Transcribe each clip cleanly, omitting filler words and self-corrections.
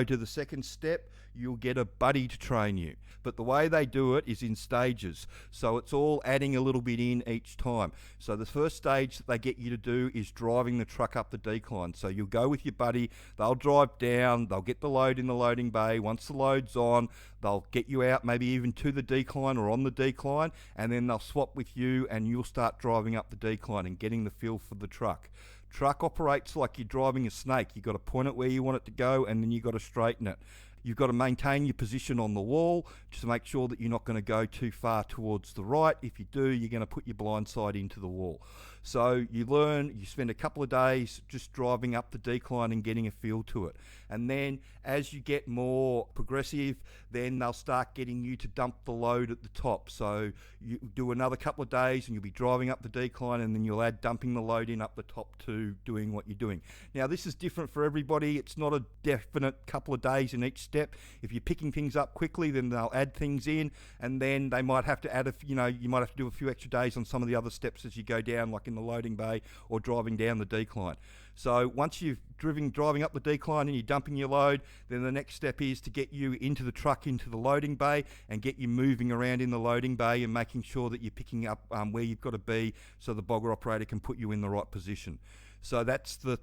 go to the second step, you'll get a buddy to train you. But the way they do it is in stages. So it's all adding a little bit in each time. So the first stage that they get you to do is driving the truck up the decline. So you'll go with your buddy, they'll drive down, they'll get the load in the loading bay. Once the load's on, they'll get you out maybe even to the decline or on the decline, and then they'll swap with you and you'll start driving up the decline and getting the feel for the truck. Truck operates like you're driving a snake. You've got to point it where you want it to go, and then you've got to straighten it. You've got to maintain your position on the wall just to make sure that you're not going to go too far towards the right. If you do, you're going to put your blind side into the wall. So you learn, you spend a couple of days just driving up the decline and getting a feel to it. And then as you get more progressive, then they'll start getting you to dump the load at the top. So you do another couple of days and you'll be driving up the decline, and then you'll add dumping the load in up the top to doing what you're doing. Now this is different for everybody. It's not a definite couple of days in each step. If you're picking things up quickly, then they'll add things in, and then they might have to add you might have to do a few extra days on some of the other steps as you go down, like in the loading bay or driving down the decline. So once you've driving up the decline and you're dumping your load, then the next step is to get you into the truck, into the loading bay, and get you moving around in the loading bay and making sure that you're picking up where you've got to be so the bogger operator can put you in the right position. So that's the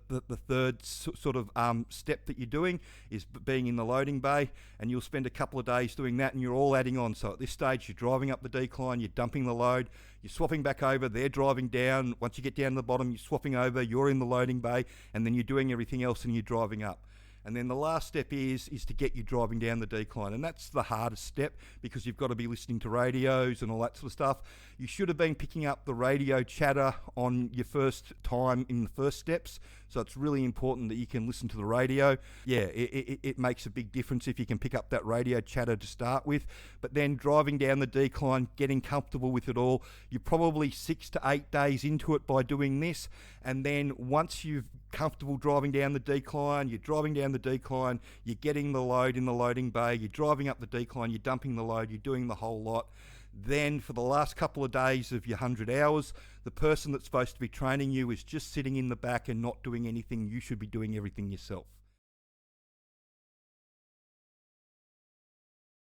third sort of step that you're doing, is being in the loading bay, and you'll spend a couple of days doing that, and you're all adding on. So at this stage, you're driving up the decline, you're dumping the load, you're swapping back over, they're driving down. Once you get down to the bottom, you're swapping over, you're in the loading bay, and then you're doing everything else and you're driving up. And then the last step is to get you driving down the decline. And that's the hardest step, because you've got to be listening to radios and all that sort of stuff. You should have been picking up the radio chatter on your first time in the first steps. So it's really important that you can listen to the radio. Yeah, it makes a big difference if you can pick up that radio chatter to start with. But then driving down the decline, getting comfortable with it all, you're probably 6 to 8 days into it by doing this. And then once you've comfortable driving down the decline, you're driving down the decline, you're getting the load in the loading bay, you're driving up the decline, you're dumping the load, you're doing the whole lot. Then for the last couple of days of your 100 hours, the person that's supposed to be training you is just sitting in the back and not doing anything. You should be doing everything yourself.